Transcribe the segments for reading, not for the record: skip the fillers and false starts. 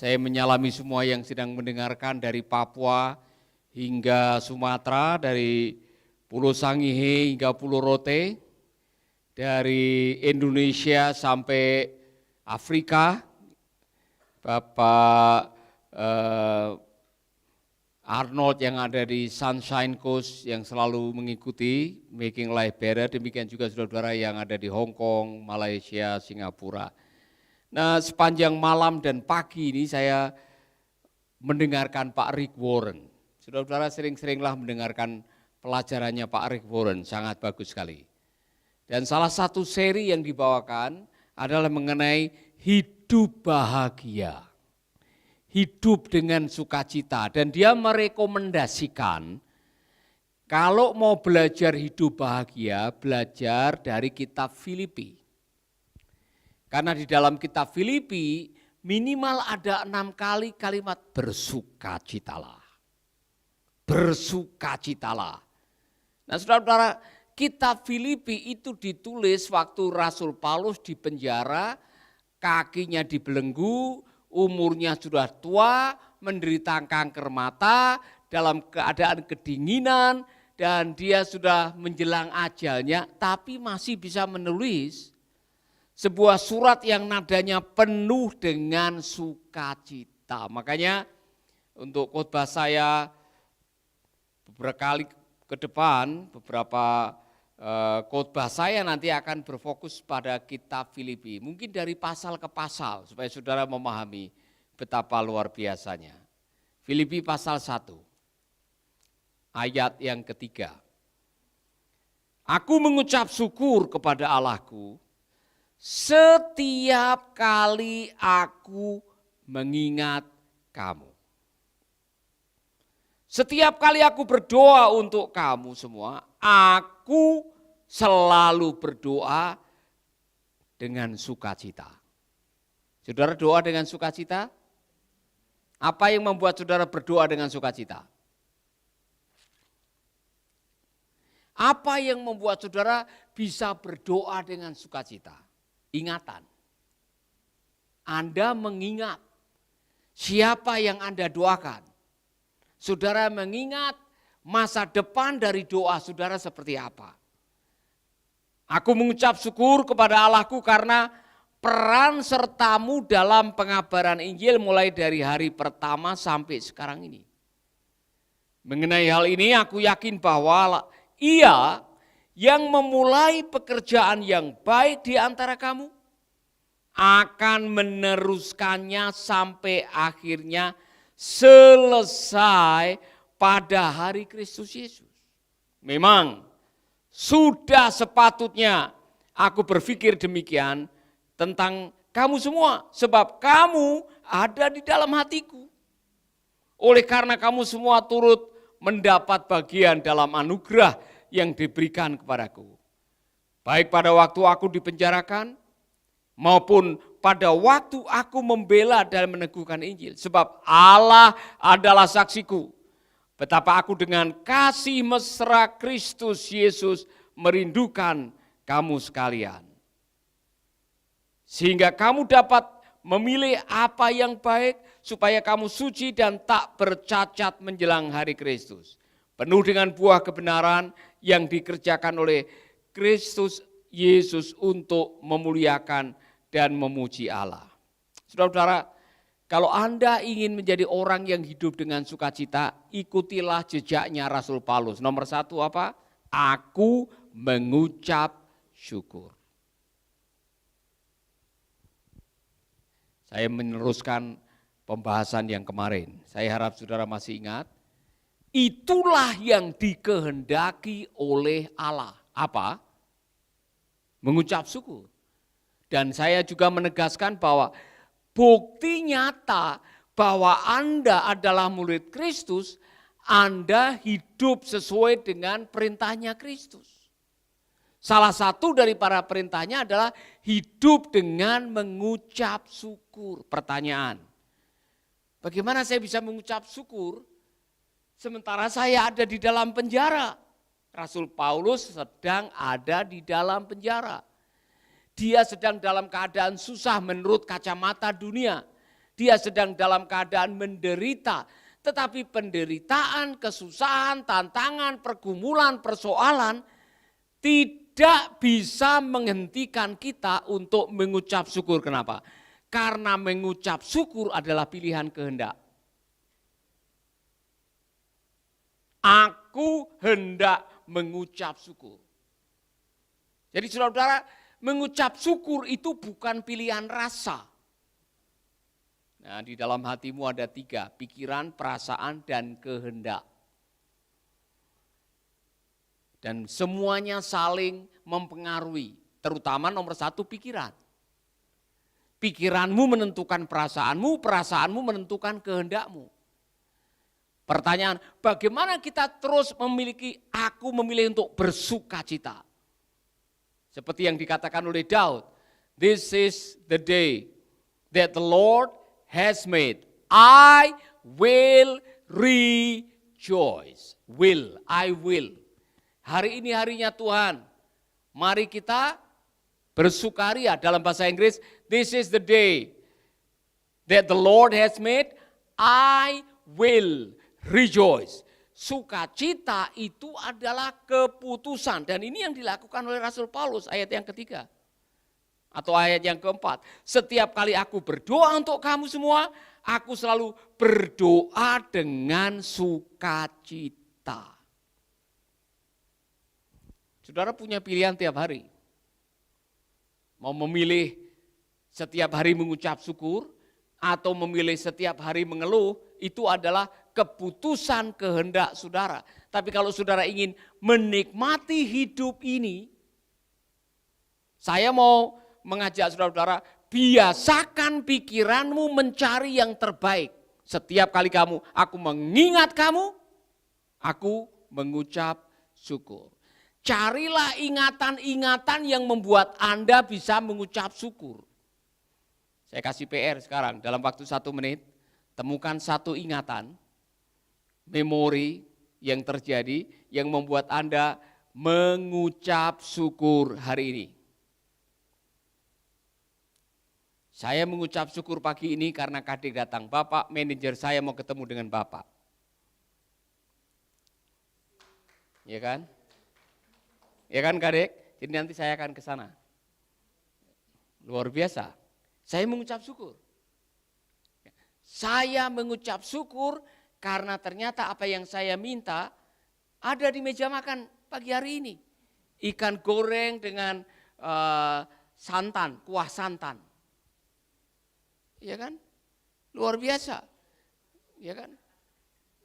Saya menyalami semua yang sedang mendengarkan dari Papua hingga Sumatera, dari Pulau Sangihe hingga Pulau Rote, dari Indonesia sampai Afrika, Bapak Arnold yang ada di Sunshine Coast yang selalu mengikuti Making Life Better, demikian juga saudara-saudara yang ada di Hong Kong, Malaysia, Singapura. Nah, sepanjang malam dan pagi ini saya mendengarkan Pak Rick Warren. Saudara-saudara sering-seringlah mendengarkan pelajarannya Pak Rick Warren, sangat bagus sekali. Dan salah satu seri yang dibawakan adalah mengenai hidup bahagia. Hidup dengan sukacita. Dan dia merekomendasikan kalau mau belajar hidup bahagia, belajar dari kitab Filipi. Karena di dalam kitab Filipi minimal ada 6 kali kalimat bersukacitalah. Bersukacitalah. Nah saudara-saudara, kitab Filipi itu ditulis waktu Rasul Paulus di penjara, kakinya dibelenggu, umurnya sudah tua, menderita kanker mata, dalam keadaan kedinginan, dan dia sudah menjelang ajalnya, tapi masih bisa menulis sebuah surat yang nadanya penuh dengan sukacita. Makanya untuk khotbah saya beberapa kali ke depan, beberapa khotbah saya nanti akan berfokus pada kitab Filipi. Mungkin dari pasal ke pasal supaya saudara memahami betapa luar biasanya. Filipi pasal 1, ayat yang ketiga. Aku mengucap syukur kepada Allahku setiap kali aku mengingat kamu. Setiap kali aku berdoa untuk kamu semua, aku selalu berdoa dengan sukacita. Saudara doa dengan sukacita? Apa yang membuat saudara berdoa dengan sukacita? Apa yang membuat saudara bisa berdoa dengan sukacita? Ingatan. Anda mengingat siapa yang Anda doakan. Saudara mengingat masa depan dari doa saudara seperti apa. Aku mengucap syukur kepada Allahku karena peran sertamu dalam pengabaran Injil mulai dari hari pertama sampai sekarang ini. Mengenai hal ini aku yakin bahwa Ia yang memulai pekerjaan yang baik di antara kamu akan meneruskannya sampai akhirnya selesai pada hari Kristus Yesus. Memang sudah sepatutnya aku berpikir demikian tentang kamu semua, sebab kamu ada di dalam hatiku. Oleh karena kamu semua turut mendapat bagian dalam anugerah yang diberikan kepadaku. Baik pada waktu aku dipenjarakan, maupun pada waktu aku membela dan meneguhkan Injil. Sebab Allah adalah saksiku, betapa aku dengan kasih mesra Kristus Yesus merindukan kamu sekalian. Sehingga kamu dapat memilih apa yang baik, supaya kamu suci dan tak bercacat menjelang hari Kristus. Penuh dengan buah kebenaran yang dikerjakan oleh Kristus Yesus untuk memuliakan dan memuji Allah. Saudara-saudara, kalau Anda ingin menjadi orang yang hidup dengan sukacita, ikutilah jejaknya Rasul Paulus. Nomor 1 apa? Aku mengucap syukur. Saya meneruskan pembahasan yang kemarin. Saya harap saudara masih ingat. Itulah yang dikehendaki oleh Allah. Apa? Mengucap syukur. Dan saya juga menegaskan bahwa bukti nyata bahwa Anda adalah murid Kristus, Anda hidup sesuai dengan perintahnya Kristus. Salah satu dari para perintahnya adalah hidup dengan mengucap syukur. Pertanyaan, bagaimana saya bisa mengucap syukur sementara saya ada di dalam penjara? Rasul Paulus sedang ada di dalam penjara. Dia sedang dalam keadaan susah menurut kacamata dunia. dia sedang dalam keadaan menderita. Tetapi penderitaan, kesusahan, tantangan, pergumulan, persoalan tidak bisa menghentikan kita untuk mengucap syukur. Kenapa? Karena mengucap syukur adalah pilihan kehendak. Aku hendak mengucap syukur. Jadi saudara-saudara, mengucap syukur itu bukan pilihan rasa. Nah, di dalam hatimu ada 3, pikiran, perasaan, dan kehendak. Dan semuanya saling mempengaruhi, terutama nomor 1 pikiran. Pikiranmu menentukan perasaanmu, perasaanmu menentukan kehendakmu. Pertanyaan, bagaimana kita terus aku memilih untuk bersuka cita? Seperti yang dikatakan oleh Daud, this is the day that the Lord has made. I will rejoice. I will. Hari ini harinya Tuhan. Mari kita bersukaria. Dalam bahasa Inggris, this is the day that the Lord has made. I will rejoice. Sukacita itu adalah keputusan. Dan ini yang dilakukan oleh Rasul Paulus, ayat yang ketiga. Atau ayat yang keempat. Setiap kali aku berdoa untuk kamu semua, aku selalu berdoa dengan sukacita. Saudara punya pilihan tiap hari. Mau memilih setiap hari mengucap syukur, atau memilih setiap hari mengeluh, itu adalah keputusan kehendak saudara. Tapi kalau saudara ingin menikmati hidup ini, saya mau mengajak saudara-saudara, biasakan pikiranmu mencari yang terbaik. Setiap kali aku mengingat kamu, aku mengucap syukur. Carilah ingatan-ingatan yang membuat Anda bisa mengucap syukur. Saya kasih PR sekarang, dalam waktu 1 menit, temukan 1 ingatan, memori yang terjadi, yang membuat Anda mengucap syukur hari ini. Saya mengucap syukur pagi ini karena Kadek datang. Bapak, manajer saya mau ketemu dengan Bapak. Ya kan? Ya kan Kadek? Jadi nanti saya akan ke sana. Luar biasa. Saya mengucap syukur. Saya mengucap syukur karena ternyata apa yang saya minta ada di meja makan pagi hari ini. Ikan goreng dengan santan, kuah santan. Ya kan? Luar biasa. Ya kan?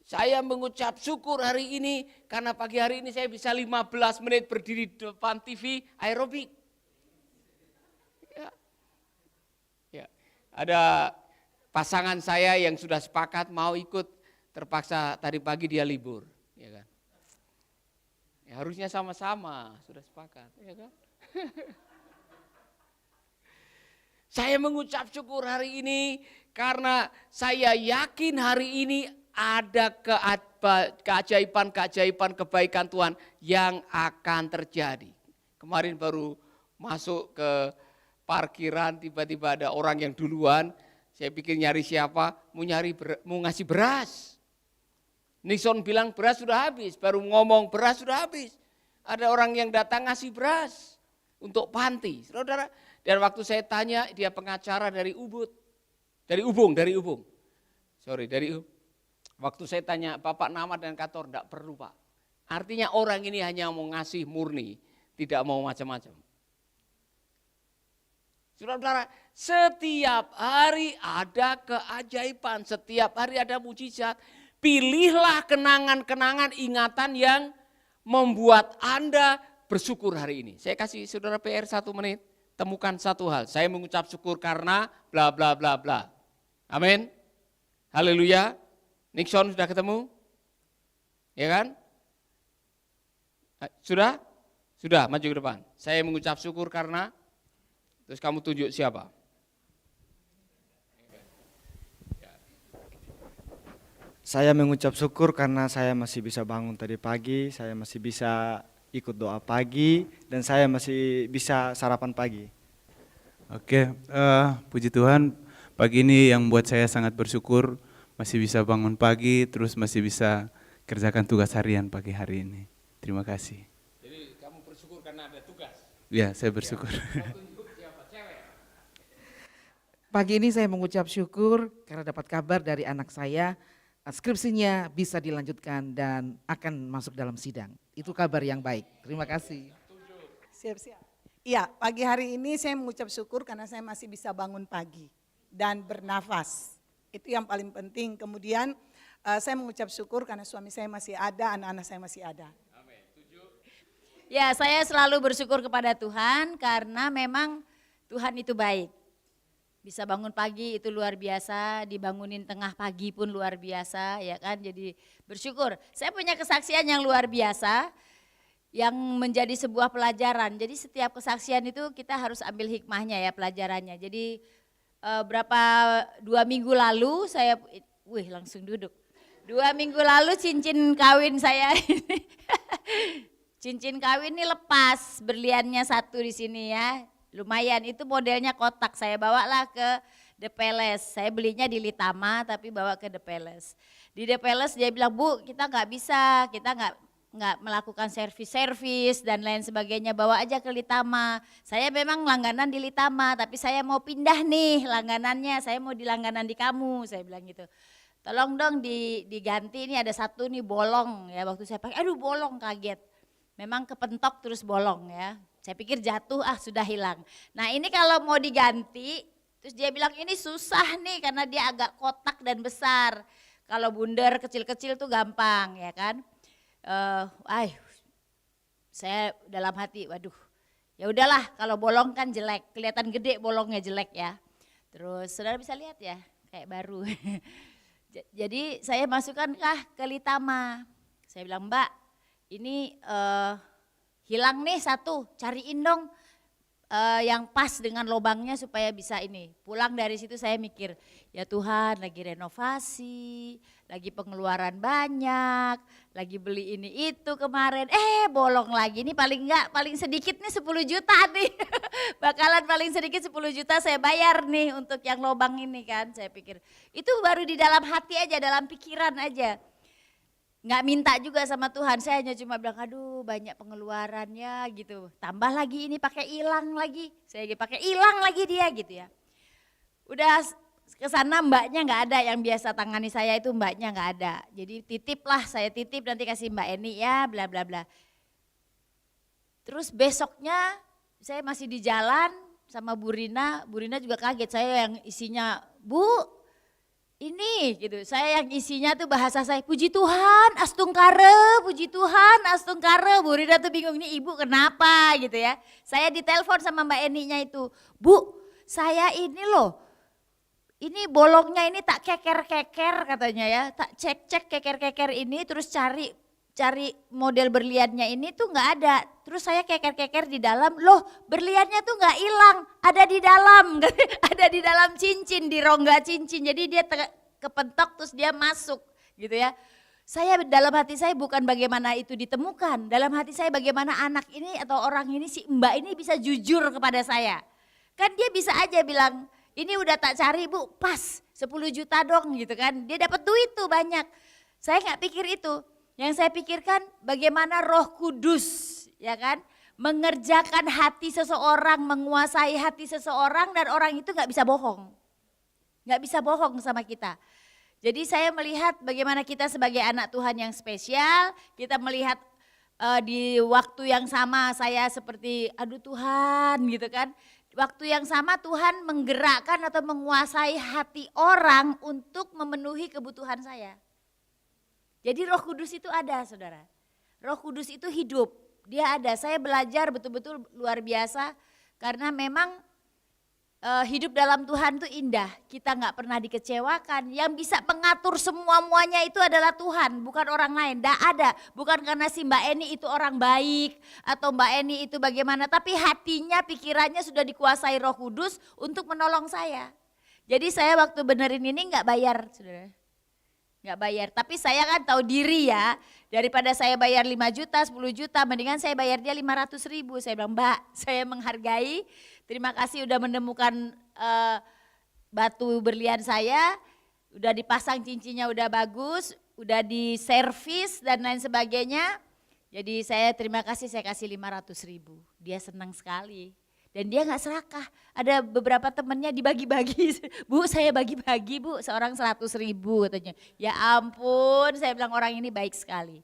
Saya mengucap syukur hari ini karena pagi hari ini saya bisa 15 menit berdiri di depan TV aerobik. Ya. Ya. Ada pasangan saya yang sudah sepakat mau ikut, terpaksa tadi pagi dia libur, ya kan? Ya, harusnya sama-sama sudah sepakat, ya kan? Saya mengucap syukur hari ini karena saya yakin hari ini ada keajaiban-keajaiban kebaikan Tuhan yang akan terjadi. Kemarin baru masuk ke parkiran, tiba-tiba ada orang yang duluan, saya pikir nyari siapa, mau ngasih beras. Nixon bilang beras sudah habis, baru ngomong beras sudah habis. Ada orang yang datang ngasih beras untuk panti. Saudara, dan waktu saya tanya, dia pengacara dari Ubud, dari Ubung. Waktu saya tanya, Bapak nama dan kantor, enggak perlu Pak. Artinya orang ini hanya mau ngasih murni, tidak mau macam-macam. Saudara-saudara, setiap hari ada keajaiban, setiap hari ada mujizat. Pilihlah kenangan-kenangan ingatan yang membuat Anda bersyukur hari ini. Saya kasih saudara PR 1 menit, temukan 1 hal. Saya mengucap syukur karena bla bla bla bla. Amin. Haleluya. Nixon sudah ketemu? Ya kan? Sudah? Sudah, maju ke depan. Saya mengucap syukur karena, terus kamu tunjuk siapa? Saya mengucap syukur karena saya masih bisa bangun tadi pagi, saya masih bisa ikut doa pagi, dan saya masih bisa sarapan pagi. Oke, puji Tuhan. pagi ini yang buat saya sangat bersyukur, masih bisa bangun pagi, terus masih bisa kerjakan tugas harian pagi hari ini. Terima kasih. Jadi kamu bersyukur karena ada tugas? Ya, saya bersyukur. Pagi ini saya mengucap syukur karena dapat kabar dari anak saya, skripsinya bisa dilanjutkan dan akan masuk dalam sidang. Itu kabar yang baik. Terima kasih. Siap-siap. Iya, pagi hari ini saya mengucap syukur karena saya masih bisa bangun pagi dan bernafas. Itu yang paling penting. Kemudian saya mengucap syukur karena suami saya masih ada, anak-anak saya masih ada. Ya, saya selalu bersyukur kepada Tuhan karena memang Tuhan itu baik. Bisa bangun pagi itu luar biasa, dibangunin tengah pagi pun luar biasa, ya kan? Jadi bersyukur. Saya punya kesaksian yang luar biasa, yang menjadi sebuah pelajaran. Jadi setiap kesaksian itu kita harus ambil hikmahnya ya, pelajarannya. Jadi berapa 2 minggu lalu saya, langsung duduk. 2 minggu lalu cincin kawin saya ini, cincin kawin ini lepas, berliannya 1 di sini ya. Lumayan, itu modelnya kotak, saya bawalah ke The Palace. Saya belinya di Litama tapi bawa ke The Palace. Di The Palace dia bilang, Bu kita nggak bisa, kita nggak melakukan servis dan lain sebagainya, bawa aja ke Litama. Saya memang langganan di Litama tapi saya mau pindah nih langganannya, saya mau di langganan di kamu, saya bilang gitu. Tolong dong diganti, ini ada 1 nih bolong ya, waktu saya pakai, aduh bolong, kaget. Memang kepentok terus bolong ya. Saya pikir jatuh, sudah hilang. Nah ini kalau mau diganti, terus dia bilang ini susah nih karena dia agak kotak dan besar. Kalau bundar kecil-kecil tuh gampang ya kan. Saya dalam hati, waduh ya udahlah kalau bolong kan jelek, kelihatan gede bolongnya jelek ya. Terus saudara bisa lihat ya, kayak baru. Jadi saya masukkan ke Litama. Saya bilang, Mbak ini hilang nih 1, cariin dong yang pas dengan lubangnya supaya bisa ini. Pulang dari situ saya mikir, ya Tuhan lagi renovasi, lagi pengeluaran banyak, lagi beli ini itu kemarin, bolong lagi. Ini paling sedikit nih 10 juta nih, bakalan paling sedikit 10 juta saya bayar nih untuk yang lubang ini kan. Saya pikir, itu baru di dalam hati aja, dalam pikiran aja. Nggak minta juga sama Tuhan, saya hanya cuma bilang aduh banyak pengeluarannya gitu. Tambah lagi ini pakai hilang lagi, saya pakai hilang lagi dia gitu ya. Udah kesana mbaknya nggak ada, yang biasa tangani saya itu mbaknya nggak ada. Jadi titiplah, saya titip nanti kasih Mbak Eni ya bla bla bla. Terus besoknya saya masih di jalan sama Bu Rina juga kaget, saya yang isinya Bu ini gitu, saya yang isinya tuh bahasa saya, puji Tuhan, astungkare, puji Tuhan, astungkare. Bu Rida tuh bingung, ini ibu kenapa gitu ya. Saya ditelepon sama Mbak Eninya itu, Bu saya ini loh, ini bolongnya ini tak keker-keker katanya ya, tak cek-cek keker-keker ini terus cari model berliannya ini tuh nggak ada. Terus saya keker-keker di dalam, loh berliannya tuh nggak hilang, ada di dalam, ada di dalam cincin, di rongga cincin. Jadi dia kepentok terus dia masuk gitu ya. Saya dalam hati saya bukan bagaimana itu ditemukan, dalam hati saya bagaimana anak ini atau orang ini, si Mbak ini bisa jujur kepada saya. Kan dia bisa aja bilang, ini udah tak cari Bu, pas 10 juta dong gitu kan. Dia dapat duit tuh banyak. Saya nggak pikir itu. Yang saya pikirkan bagaimana Roh Kudus ya kan mengerjakan hati seseorang, menguasai hati seseorang, dan orang itu nggak bisa bohong. Nggak bisa bohong sama kita. Jadi saya melihat bagaimana kita sebagai anak Tuhan yang spesial, kita melihat di waktu yang sama saya seperti aduh Tuhan gitu kan. Waktu yang sama Tuhan menggerakkan atau menguasai hati orang untuk memenuhi kebutuhan saya. Jadi Roh Kudus itu ada saudara, Roh Kudus itu hidup, dia ada. Saya belajar betul-betul luar biasa karena memang hidup dalam Tuhan itu indah, kita nggak pernah dikecewakan. Yang bisa mengatur semua-muanya itu adalah Tuhan, bukan orang lain, tidak ada. Bukan karena si Mbak Eni itu orang baik atau Mbak Eni itu bagaimana, tapi hatinya, pikirannya sudah dikuasai Roh Kudus untuk menolong saya. Jadi saya waktu benerin ini nggak bayar saudara. Nggak bayar, tapi saya kan tahu diri ya, daripada saya bayar 5 juta, 10 juta, mendingan saya bayar dia 500.000. Saya bilang Mbak, saya menghargai, terima kasih udah menemukan batu berlian saya, udah dipasang cincinnya udah bagus, udah diservis dan lain sebagainya. Jadi saya terima kasih, saya kasih 500.000. Dia senang sekali. Dan dia nggak serakah. Ada beberapa temennya dibagi-bagi. Bu, saya bagi-bagi bu, seorang 100.000 katanya. Ya ampun, saya bilang orang ini baik sekali.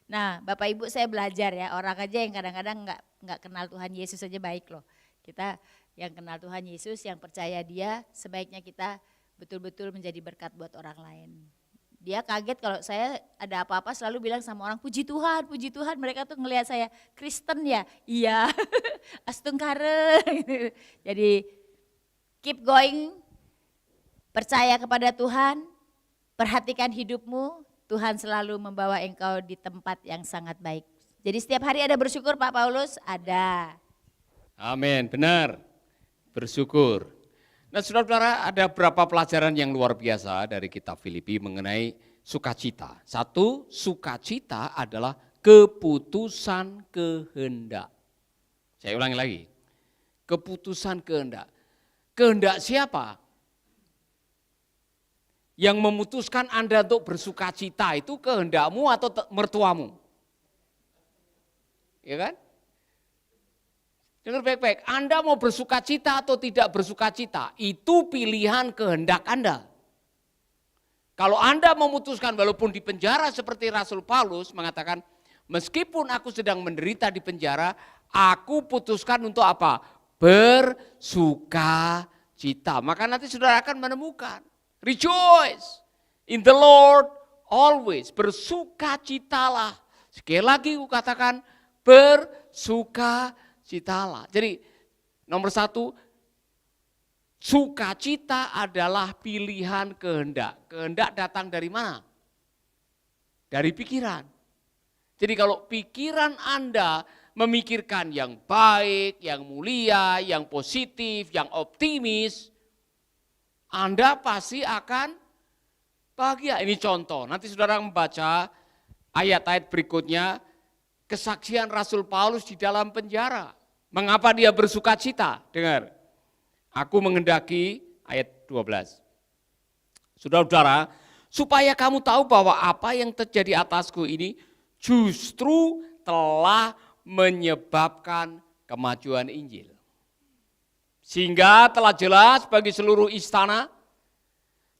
Nah, Bapak Ibu saya belajar ya, orang aja yang kadang-kadang nggak kenal Tuhan Yesus aja baik loh. Kita yang kenal Tuhan Yesus, yang percaya Dia, sebaiknya kita betul-betul menjadi berkat buat orang lain. Dia kaget kalau saya ada apa-apa selalu bilang sama orang, puji Tuhan, puji Tuhan. Mereka tuh ngelihat saya, Kristen ya? Iya, astungkare. Jadi keep going, percaya kepada Tuhan, perhatikan hidupmu, Tuhan selalu membawa engkau di tempat yang sangat baik. Jadi setiap hari ada bersyukur Pak Paulus? Ada. Amin, benar. Bersyukur. Nah saudara-saudara, ada beberapa pelajaran yang luar biasa dari kitab Filipi mengenai sukacita. Satu, sukacita adalah keputusan kehendak. Saya ulangi lagi, keputusan kehendak. Kehendak siapa? Yang memutuskan Anda untuk bersukacita itu kehendakmu atau mertuamu? Ya kan? Dengar baik-baik, Anda mau bersukacita atau tidak bersukacita, itu pilihan kehendak Anda. Kalau Anda memutuskan walaupun di penjara seperti Rasul Paulus mengatakan, meskipun aku sedang menderita di penjara, aku putuskan untuk apa? Bersukacita. Maka nanti saudara akan menemukan, rejoice in the Lord always, bersukacitalah. Sekali lagi aku katakan, bersukacitalah. Jadi nomor satu, sukacita adalah pilihan kehendak. Kehendak datang dari mana? Dari pikiran. Jadi kalau pikiran Anda memikirkan yang baik, yang mulia, yang positif, yang optimis, Anda pasti akan bahagia. Ini contoh, nanti saudara membaca ayat-ayat berikutnya, kesaksian Rasul Paulus di dalam penjara. Mengapa dia bersukacita? Dengar, aku menghendaki, ayat 12. Saudara-saudara, supaya kamu tahu bahwa apa yang terjadi atasku ini justru telah menyebabkan kemajuan Injil. Sehingga telah jelas bagi seluruh istana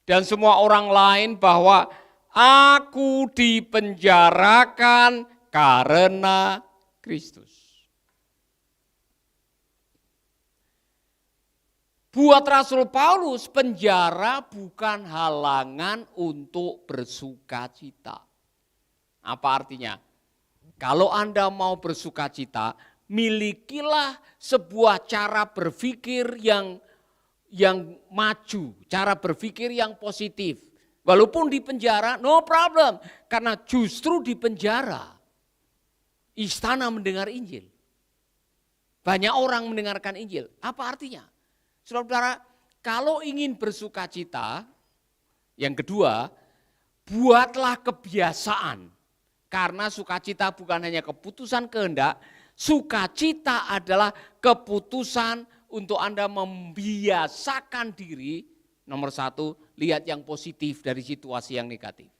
dan semua orang lain bahwa aku dipenjarakan karena Kristus. Buat Rasul Paulus, penjara bukan halangan untuk bersukacita. Apa artinya? Kalau Anda mau bersukacita, milikilah sebuah cara berpikir yang maju, cara berpikir yang positif. Walaupun di penjara, no problem. Karena justru di penjara, istana mendengar Injil. Banyak orang mendengarkan Injil. Apa artinya? Saudara-saudara, kalau ingin bersukacita, yang kedua, buatlah kebiasaan. Karena sukacita bukan hanya keputusan kehendak, sukacita adalah keputusan untuk Anda membiasakan diri. Nomor satu, lihat yang positif dari situasi yang negatif.